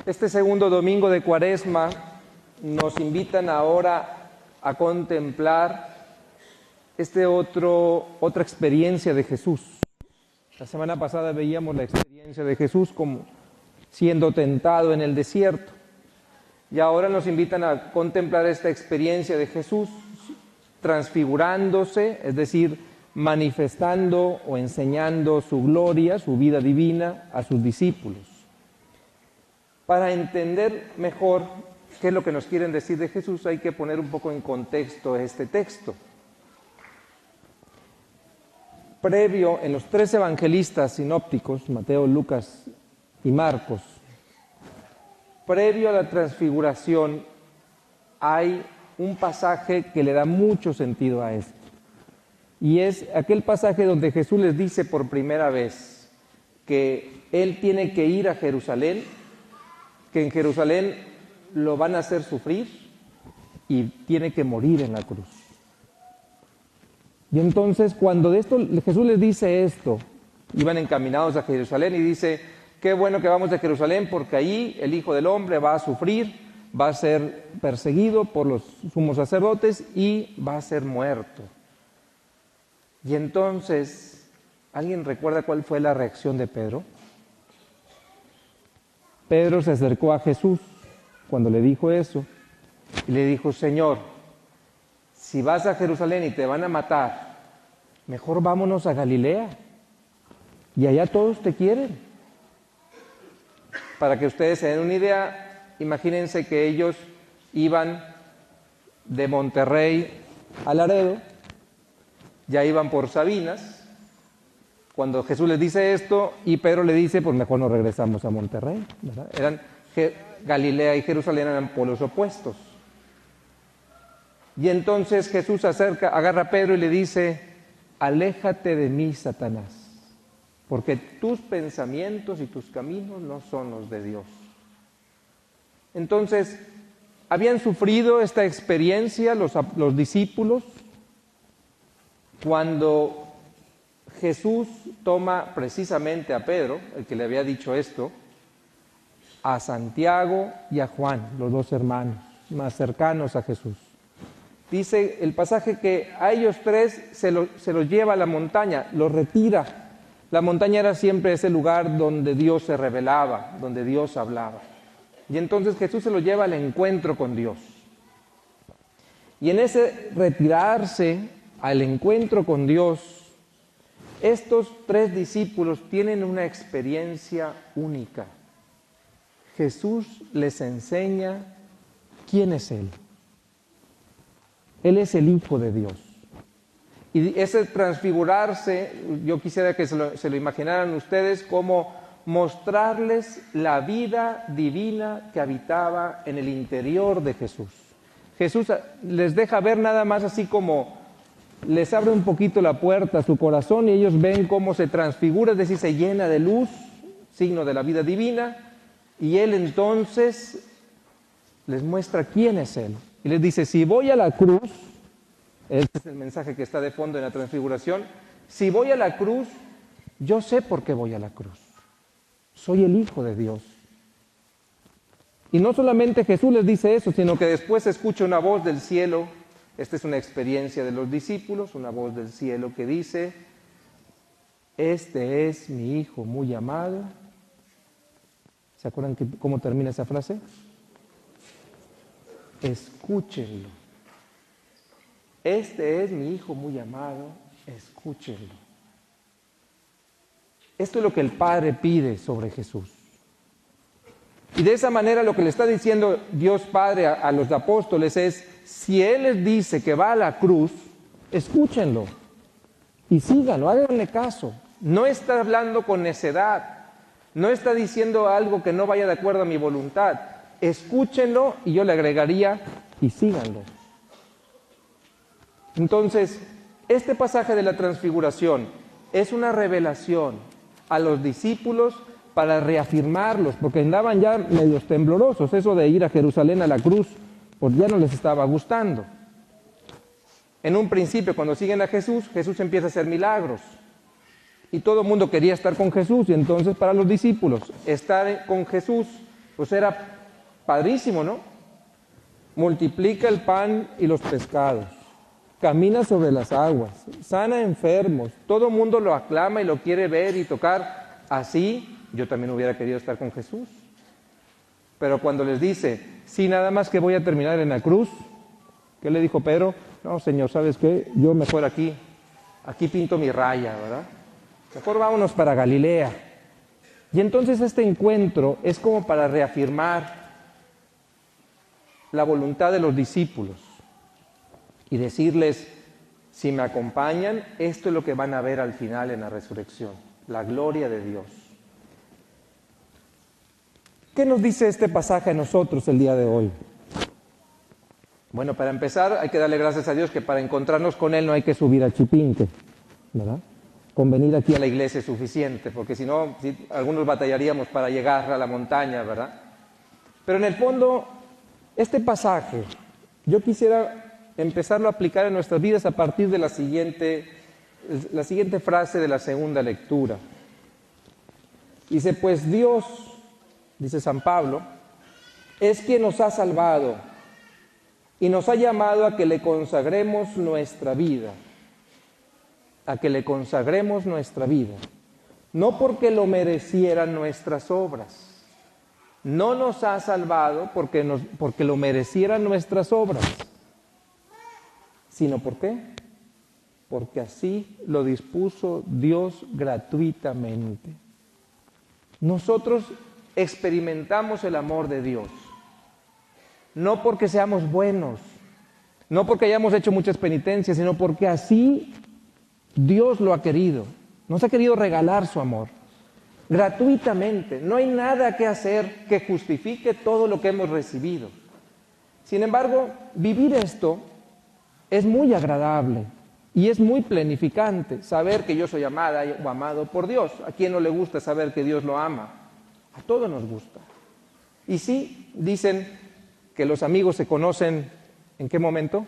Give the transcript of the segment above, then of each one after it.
Este segundo domingo de Cuaresma nos invitan ahora a contemplar otra experiencia de Jesús. La semana pasada veíamos la experiencia de Jesús como siendo tentado en el desierto. Y ahora nos invitan a contemplar esta experiencia de Jesús transfigurándose, es decir, manifestando o enseñando su gloria, su vida divina a sus discípulos. Para entender mejor qué es lo que nos quieren decir de Jesús, hay que poner un poco en contexto este texto. Previo, en los tres evangelistas sinópticos, Mateo, Lucas y Marcos, previo a la transfiguración, hay un pasaje que le da mucho sentido a esto. Y es aquel pasaje donde Jesús les dice por primera vez que Él tiene que ir a Jerusalén, que en Jerusalén lo van a hacer sufrir y tiene que morir en la cruz. Y entonces cuando de esto Jesús les dice esto, iban encaminados a Jerusalén y dice, qué bueno que vamos a Jerusalén porque ahí el Hijo del Hombre va a sufrir, va a ser perseguido por los sumos sacerdotes y va a ser muerto. Y entonces, ¿alguien recuerda cuál fue la reacción de Pedro? Pedro se acercó a Jesús cuando le dijo eso y le dijo, Señor, si vas a Jerusalén y te van a matar, mejor vámonos a Galilea y allá todos te quieren. Para que ustedes se den una idea, imagínense que ellos iban de Monterrey a Laredo, ya iban por Sabinas, cuando Jesús les dice esto y Pedro le dice, pues mejor nos regresamos a Monterrey, ¿verdad? Galilea y Jerusalén eran polos opuestos. Y entonces Jesús agarra a Pedro y le dice, aléjate de mí, Satanás, porque tus pensamientos y tus caminos no son los de Dios. Entonces, habían sufrido esta experiencia los discípulos cuando Jesús toma precisamente a Pedro, el que le había dicho esto, a Santiago y a Juan, los dos hermanos más cercanos a Jesús. Dice el pasaje que a ellos tres se los lleva a la montaña, los retira. La montaña era siempre ese lugar donde Dios se revelaba, donde Dios hablaba. Y entonces Jesús se los lleva al encuentro con Dios. Y en ese retirarse al encuentro con Dios, estos tres discípulos tienen una experiencia única. Jesús les enseña quién es Él. Él es el Hijo de Dios. Y ese transfigurarse, yo quisiera que se lo imaginaran ustedes como mostrarles la vida divina que habitaba en el interior de Jesús. Jesús les deja ver nada más así como les abre un poquito la puerta a su corazón y ellos ven cómo se transfigura, es decir, se llena de luz, signo de la vida divina, y Él entonces les muestra quién es Él. Y les dice, si voy a la cruz, este es el mensaje que está de fondo en la transfiguración, si voy a la cruz, yo sé por qué voy a la cruz. Soy el Hijo de Dios. Y no solamente Jesús les dice eso, sino que después se escucha una voz del cielo. Esta es una experiencia de los discípulos, una voz del cielo que dice, este es mi Hijo muy amado. ¿Se acuerdan cómo termina esa frase? Escúchenlo. Este es mi Hijo muy amado, escúchenlo. Esto es lo que el Padre pide sobre Jesús. Y de esa manera lo que le está diciendo Dios Padre a los apóstoles es, si Él les dice que va a la cruz, escúchenlo y síganlo, háganle caso. No está hablando con necedad, no está diciendo algo que no vaya de acuerdo a mi voluntad. Escúchenlo y yo le agregaría y síganlo. Entonces, este pasaje de la transfiguración es una revelación a los discípulos para reafirmarlos, porque andaban ya medios temblorosos. Eso de ir a Jerusalén a la cruz, pues ya no les estaba gustando. En un principio, cuando siguen a Jesús, Jesús empieza a hacer milagros. Y todo el mundo quería estar con Jesús. Y entonces para los discípulos, estar con Jesús Pues era padrísimo, ¿no? Multiplica el pan y los pescados, camina sobre las aguas, sana enfermos, todo el mundo lo aclama y lo quiere ver y tocar. Así yo también hubiera querido estar con Jesús. Pero cuando les dice, sí, nada más que voy a terminar en la cruz, ¿qué le dijo Pedro? No, Señor, ¿sabes qué? Yo mejor aquí pinto mi raya, ¿verdad? Mejor vámonos para Galilea. Y entonces este encuentro es como para reafirmar la voluntad de los discípulos y decirles, si me acompañan, esto es lo que van a ver al final en la resurrección, la gloria de Dios. ¿Qué nos dice este pasaje a nosotros el día de hoy? Bueno, para empezar hay que darle gracias a Dios que para encontrarnos con Él no hay que subir a Chipinque, ¿verdad? Con venir aquí a la iglesia es suficiente, porque si no, algunos batallaríamos para llegar a la montaña, ¿verdad? Pero en el fondo, este pasaje, yo quisiera empezarlo a aplicar en nuestras vidas a partir de la siguiente frase de la segunda lectura. Dice, pues Dios, dice San Pablo, es quien nos ha salvado y nos ha llamado a que le consagremos nuestra vida. A que le consagremos nuestra vida. No porque lo merecieran nuestras obras. No nos ha salvado porque lo merecieran nuestras obras. ¿Sino por qué? Porque así lo dispuso Dios gratuitamente. Nosotros experimentamos el amor de Dios. No porque seamos buenos, no porque hayamos hecho muchas penitencias, sino porque así Dios lo ha querido. Nos ha querido regalar su amor. Gratuitamente. No hay nada que hacer que justifique todo lo que hemos recibido. Sin embargo, vivir esto es muy agradable y es muy plenificante. Saber que yo soy amada o amado por Dios. ¿A quién no le gusta saber que Dios lo ama? A todos nos gusta. Y sí, dicen que los amigos se conocen, ¿en qué momento?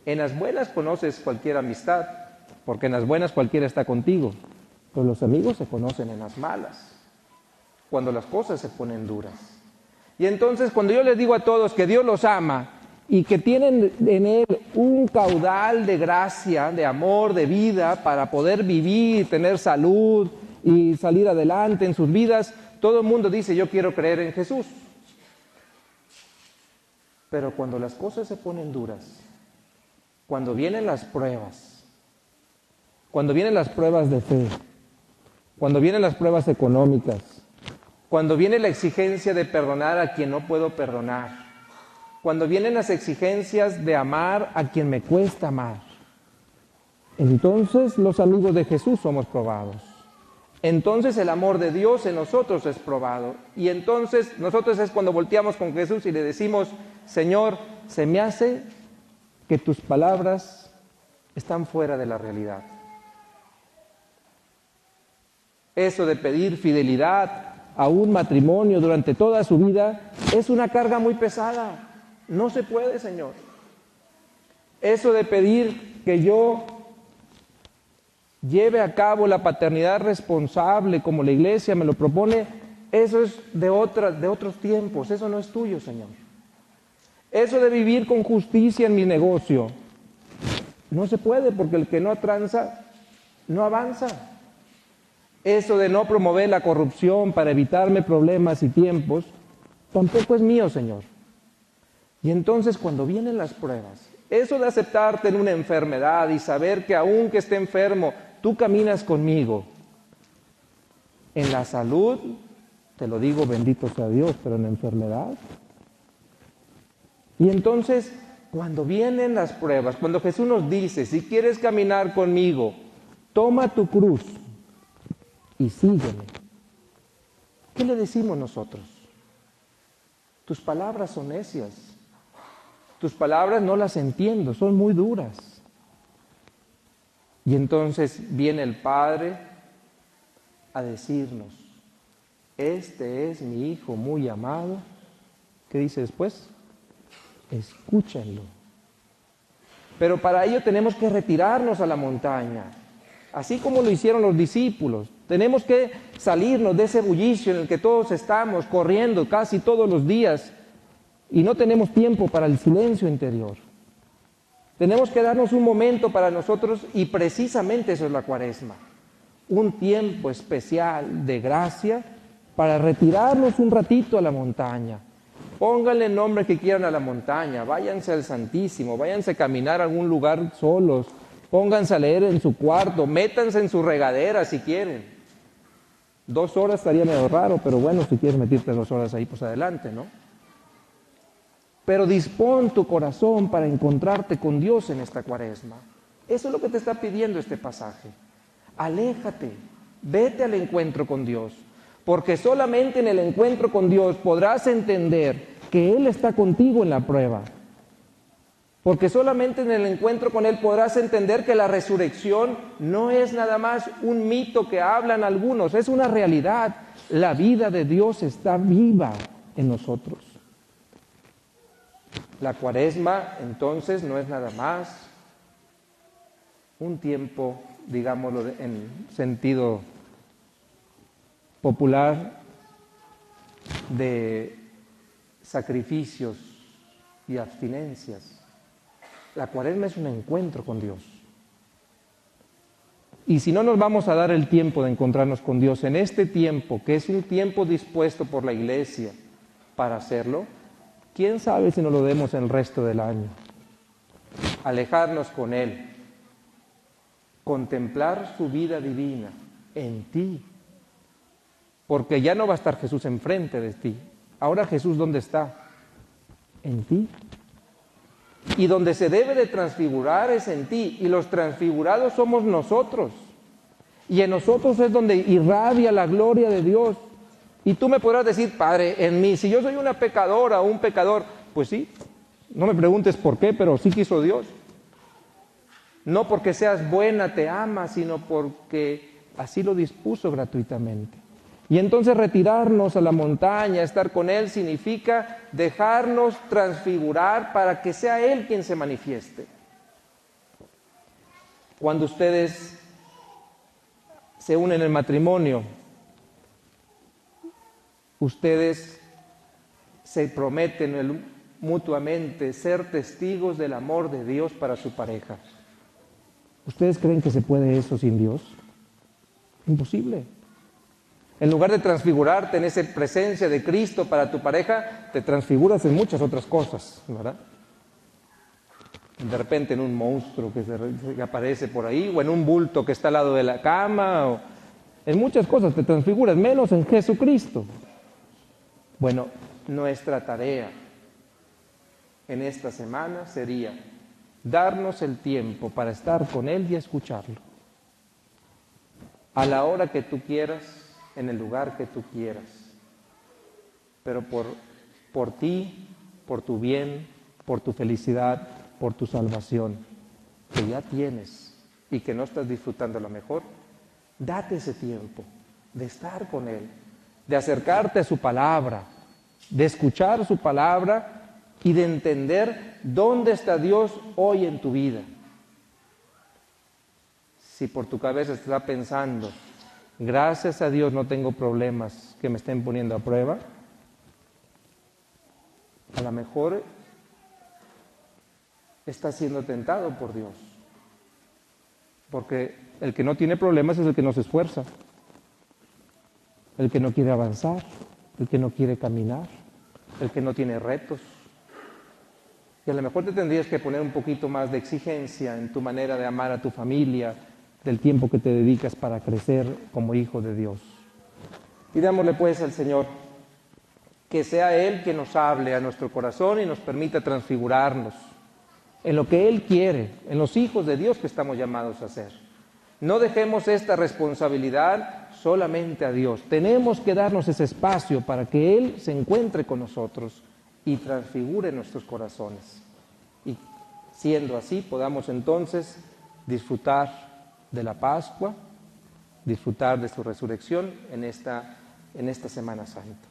En las buenas conoces cualquier amistad, porque en las buenas cualquiera está contigo. Pero los amigos se conocen en las malas, cuando las cosas se ponen duras. Y entonces cuando yo les digo a todos que Dios los ama y que tienen en Él un caudal de gracia, de amor, de vida, para poder vivir, tener salud y salir adelante en sus vidas, todo el mundo dice, yo quiero creer en Jesús. Pero cuando las cosas se ponen duras, cuando vienen las pruebas de fe, cuando vienen las pruebas económicas, cuando viene la exigencia de perdonar a quien no puedo perdonar, cuando vienen las exigencias de amar a quien me cuesta amar, entonces los amigos de Jesús somos probados. Entonces el amor de Dios en nosotros es probado. Y entonces nosotros es cuando volteamos con Jesús y le decimos, Señor, se me hace que tus palabras están fuera de la realidad. Eso de pedir fidelidad a un matrimonio durante toda su vida es una carga muy pesada. No se puede, Señor. Eso de pedir que yo lleve a cabo la paternidad responsable como la Iglesia me lo propone, eso es de otros tiempos, eso no es tuyo, Señor. Eso de vivir con justicia en mi negocio, no se puede porque el que no tranza, no avanza. Eso de no promover la corrupción para evitarme problemas y tiempos, tampoco es mío, Señor. Y entonces cuando vienen las pruebas, eso de aceptarte en una enfermedad y saber que aunque esté enfermo, tú caminas conmigo. En la salud, te lo digo, bendito sea Dios, pero en la enfermedad. Y entonces, cuando vienen las pruebas, cuando Jesús nos dice, si quieres caminar conmigo, toma tu cruz y sígueme. ¿Qué le decimos nosotros? Tus palabras son necias. Tus palabras no las entiendo, son muy duras. Y entonces viene el Padre a decirnos, este es mi Hijo muy amado. ¿Qué dice después? Escúchenlo. Pero para ello tenemos que retirarnos a la montaña. así como lo hicieron los discípulos. Tenemos que salirnos de ese bullicio en el que todos estamos corriendo casi todos los días y no tenemos tiempo para el silencio interior. Tenemos que darnos un momento para nosotros y precisamente eso es la Cuaresma. Un tiempo especial de gracia para retirarnos un ratito a la montaña. Pónganle el nombre que quieran a la montaña, váyanse al Santísimo, váyanse a caminar a algún lugar solos, pónganse a leer en su cuarto, métanse en su regadera si quieren. 2 horas estaría medio raro, pero bueno, si quieres meterte 2 horas ahí, pues adelante, ¿no? Pero dispón tu corazón para encontrarte con Dios en esta Cuaresma. Eso es lo que te está pidiendo este pasaje. Aléjate, vete al encuentro con Dios, porque solamente en el encuentro con Dios podrás entender que Él está contigo en la prueba. Porque solamente en el encuentro con Él podrás entender que la resurrección no es nada más un mito que hablan algunos, es una realidad. La vida de Dios está viva en nosotros. La Cuaresma, entonces, no es nada más un tiempo, digámoslo en sentido popular, de sacrificios y abstinencias. La Cuaresma es un encuentro con Dios. Y si no nos vamos a dar el tiempo de encontrarnos con Dios en este tiempo, que es un tiempo dispuesto por la Iglesia para hacerlo, ¿quién sabe si nos lo demos el resto del año? Alejarnos con Él, contemplar su vida divina en ti, porque ya no va a estar Jesús enfrente de ti. Ahora Jesús, ¿dónde está? En ti. Y donde se debe de transfigurar es en ti, y los transfigurados somos nosotros. Y en nosotros es donde irradia la gloria de Dios. Y tú me podrás decir, Padre, en mí, si yo soy una pecadora o un pecador, pues sí, no me preguntes por qué, pero sí quiso Dios. No porque seas buena, te ama, sino porque así lo dispuso gratuitamente. Y entonces retirarnos a la montaña, estar con Él, significa dejarnos transfigurar para que sea Él quien se manifieste. Cuando ustedes se unen en matrimonio, ustedes se prometen mutuamente ser testigos del amor de Dios para su pareja. ¿Ustedes creen que se puede eso sin Dios? Imposible. En lugar de transfigurarte en esa presencia de Cristo para tu pareja, te transfiguras en muchas otras cosas, ¿verdad? De repente en un monstruo que aparece por ahí, o en un bulto que está al lado de la cama, o en muchas cosas te transfiguras, menos en Jesucristo. Bueno, nuestra tarea en esta semana sería darnos el tiempo para estar con Él y escucharlo. A la hora que tú quieras, en el lugar que tú quieras, pero por ti, por tu bien, por tu felicidad, por tu salvación, que ya tienes y que no estás disfrutando lo mejor, date ese tiempo de estar con Él, de acercarte a su palabra, de escuchar su palabra y de entender dónde está Dios hoy en tu vida. Si por tu cabeza estás pensando, gracias a Dios no tengo problemas que me estén poniendo a prueba, a lo mejor estás siendo tentado por Dios. Porque el que no tiene problemas es el que no se esfuerza, el que no quiere avanzar, el que no quiere caminar, el que no tiene retos. Y a lo mejor te tendrías que poner un poquito más de exigencia en tu manera de amar a tu familia, del tiempo que te dedicas para crecer como hijo de Dios. Pidámosle pues al Señor que sea Él quien nos hable a nuestro corazón y nos permita transfigurarnos en lo que Él quiere, en los hijos de Dios que estamos llamados a ser. No dejemos esta responsabilidad solamente a Dios. Tenemos que darnos ese espacio para que Él se encuentre con nosotros y transfigure nuestros corazones. Y siendo así, podamos entonces disfrutar de la Pascua, disfrutar de su resurrección en esta Semana Santa.